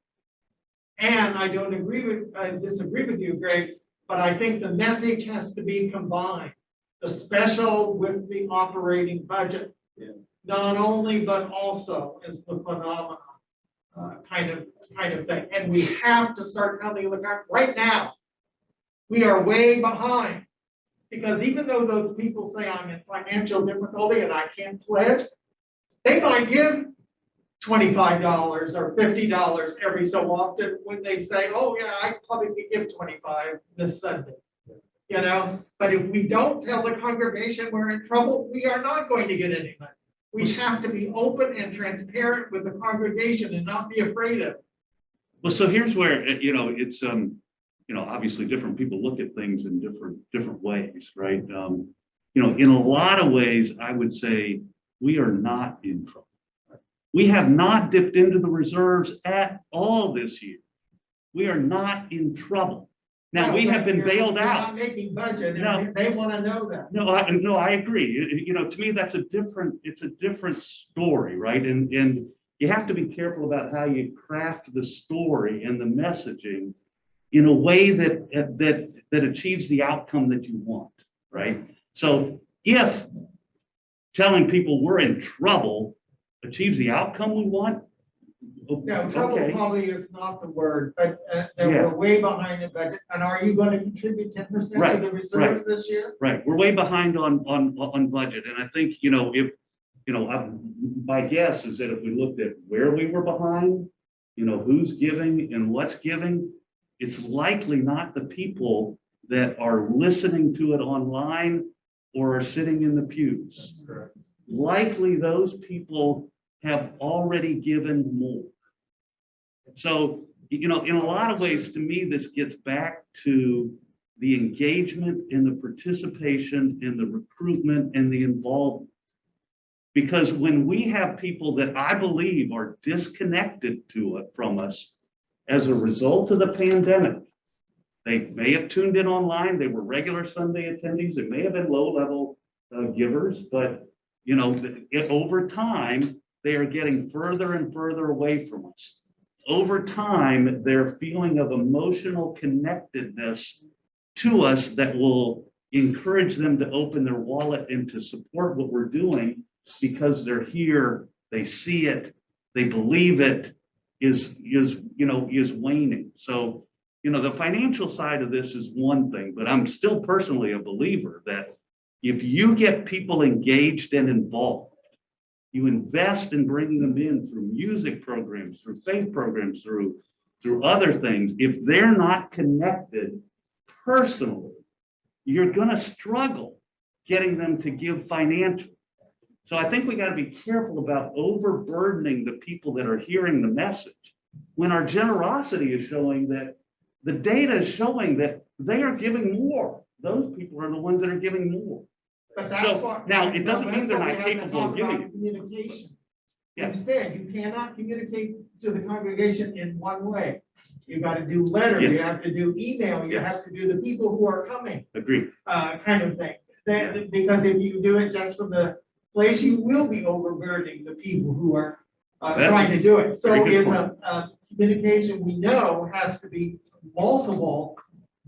And I disagree with you, Greg, but I think the message has to be combined. The special with the operating budget. Yeah. Not only, but also is the phenomenon kind of thing. And we have to start telling the guy right now. We are way behind. Because even though those people say I'm in financial difficulty and I can't pledge, they might give $25 or $50 every so often when they say, oh yeah, I probably could give 25 this Sunday. You know, but if we don't tell the congregation we're in trouble, we are not going to get any money. We have to be open and transparent with the congregation and not be afraid of it. Well, so here's where, it's, obviously different people look at things in different ways, right? In a lot of ways, I would say we are not in trouble. We have not dipped into the reserves at all this year. We are not in trouble. Now, we have been bailed We're out. not making budget, No. and they want to know that. No, I agree. To me, it's a different story, right? And you have to be careful about how you craft the story and the messaging in a way that achieves the outcome that you want, right? So if telling people we're in trouble achieves the outcome we want, No, trouble okay. probably is not the word, but that Yeah. we're way behind in budget. And are you going to contribute 10% to Right, the reserves this year? Right, we're way behind on budget, and I think, my guess is that if we looked at where we were behind, who's giving and what's giving, it's likely not the people that are listening to it online or are sitting in the pews. Correct. Likely those people have already given more. So, in a lot of ways, to me, this gets back to the engagement and the participation and the recruitment and the involvement. Because when we have people that I believe are disconnected from us as a result of the pandemic, they may have tuned in online, they were regular Sunday attendees, they may have been low-level givers, but over time, they are getting further and further away from us. Over time, their feeling of emotional connectedness to us that will encourage them to open their wallet and to support what we're doing because they're here, they see it, they believe it, is waning. So, the financial side of this is one thing, but I'm still personally a believer that if you get people engaged and involved, you invest in bringing them in through music programs, through faith programs, through other things. If they're not connected personally, you're going to struggle getting them to give financially. So I think we got to be careful about overburdening the people that are hearing the message when our generosity is showing that the data is showing that they are giving more. Those people are the ones that are giving more. But that's So, what. now, it doesn't mean they're that's not what we have to capable of talk about giving it. Communication. Yeah. You said you cannot communicate to the congregation in one way. You got to do letter, you Yes. have to do email, you Yes. have to do the people who are coming, Agreed. kind of thing. Because if you do it just from the place, you will be overburdening the people who are That's trying to do it. So very good it's a communication we know has to be multiple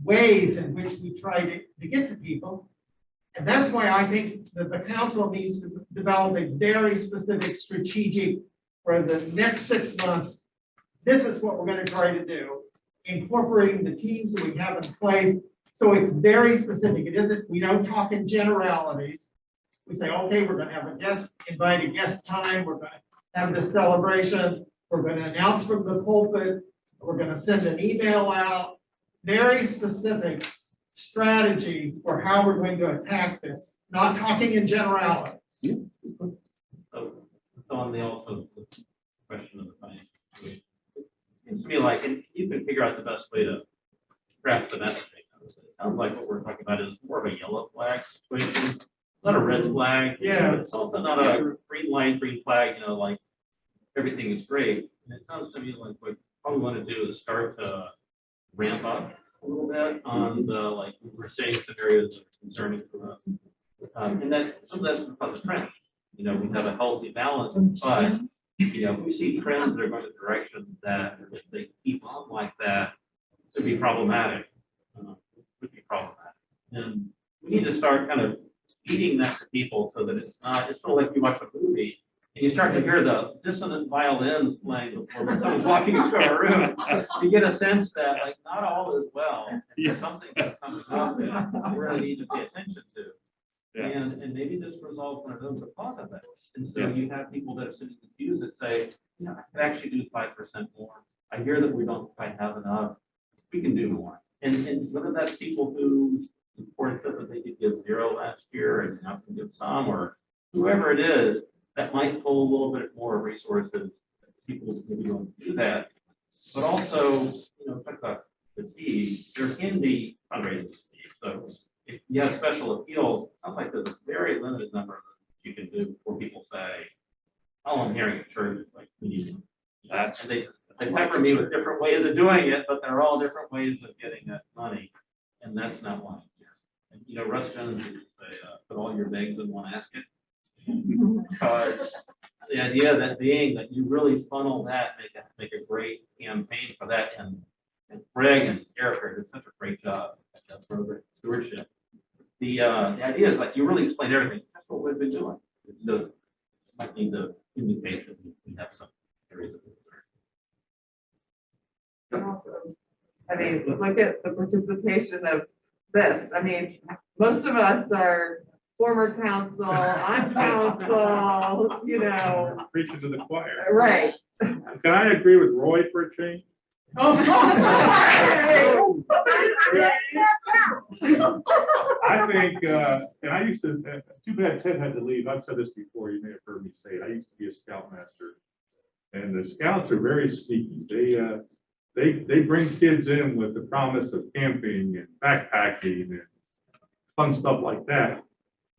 ways in which we try to get to people. And that's why I think that the council needs to develop a very specific strategic for the next 6 months this is what we're gonna try to do, incorporating the teams that we have in place. So it's very specific. It isn't, we don't talk in generalities. We say, okay, we're gonna have a guest, invite a guest time, we're gonna have this celebration, we're gonna announce from the pulpit, we're gonna send an email out. Very specific strategy for how we're going to attack this, not talking in generalities. So on the also the question of the financial situation, it seems to me like if you can figure out the best way to craft the messaging. It sounds like what we're talking about is more of a yellow flag situation, not a red flag. Yeah. But it's also not a green line, green flag, like everything is great. And it sounds to me like what probably want to do is start to ramp up a little bit on the, like we were saying, scenarios that are concerning for us. And then some of that's because of trends. We have a healthy balance, but if we see trends that are going in the direction that if they keep on like that, could be problematic. Could be problematic. And we need to start kind of feeding that to people so that it's sort of like you watch a movie and you start to hear the dissonant violins playing before when someone's walking into a room. You get a sense that like not all is well. And there's something that's coming up that we really need to pay attention to. Yeah. And maybe this resolves one of those because of that. And so you have people that are sitting confused that say, I could actually do 5% more. I hear that we don't quite have enough. We can do more. And whether that's people who reported that they could give 0 last year and now can give some, or whoever it is, that might pull a little bit more resources. People maybe don't do that. But also, talk about fatigue, there can be fundraising fatigue. So if you have special appeals, it sounds like there's a very limited number of them you can do before people say, all I'm hearing at church is like, we need to. And they pepper me with different ways of doing it, but they're all different ways of getting that money. And that's not why I'm here. And, Russ Jones used to say, put all your eggs in one basket. Because the idea that being that you really funnel that, make a great campaign for that. And Greg and Eric did such a great job at that program, Stewardship. The idea is like you really explain everything. That's what we've been doing. It's just might need to indicate that we have some areas of concern. I mean, look at the participation of this. I mean, most of us are former council, I'm council, Preaching to the choir. right. Can I agree with Roy for a change? I think, and I used to, too bad Ted had to leave. I've said this before, you may have heard me say it. I used to be a scoutmaster. And the scouts are very sneaky. They bring kids in with the promise of camping and backpacking and fun stuff like that.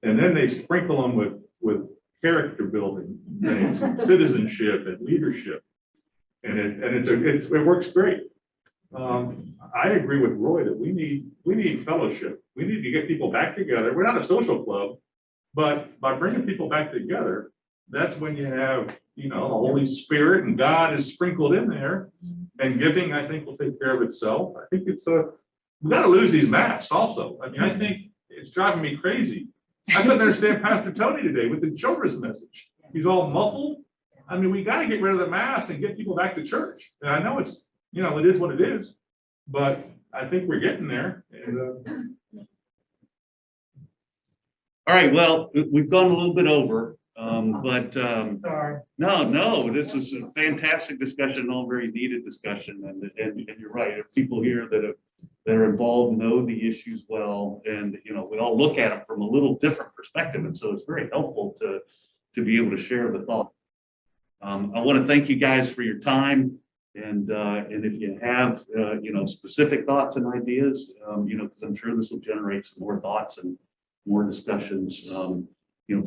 And then they sprinkle them with character building things, and citizenship and leadership. And it works great. I agree with Roy that we need fellowship. We need to get people back together. We're not a social club, but by bringing people back together, that's when you have, the Holy Spirit and God is sprinkled in there, and giving, I think, will take care of itself. I think we got to lose these masks also. I mean, I think it's driving me crazy. I couldn't understand Pastor Tony today with the children's message. He's all muffled. I mean, we got to get rid of the mask and get people back to church. And I know it's, it is what it is, but I think we're getting there. And, All right, well, we've gone a little bit over, but Sorry. no, this is a fantastic discussion, all very needed discussion. And you're right, if people here that are involved know the issues well, and we all look at them from a little different perspective, and so it's very helpful to be able to share the thought. I want to thank you guys for your time, and if you have specific thoughts and ideas, because I'm sure this will generate some more thoughts and more discussions.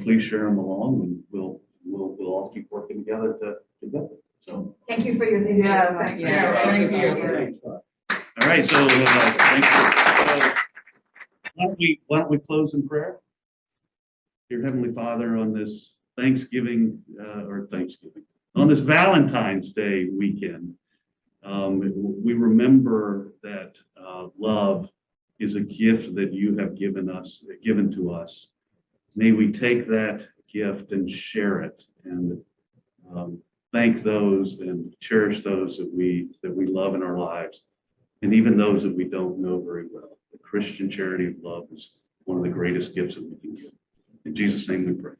Please share them along, and we'll all keep working together to get it. So Thank you for your leadership. Yeah, thank Thank you. all right, so thank you. So, why don't we close in prayer? Dear Heavenly Father, on this Thanksgiving, on this Valentine's Day weekend, we remember that love is a gift that you have given to us. May we take that gift and share it. And thank those and cherish those that we love in our lives, and even those that we don't know very well. The Christian charity of love is one of the greatest gifts that we can give. In Jesus' name we pray.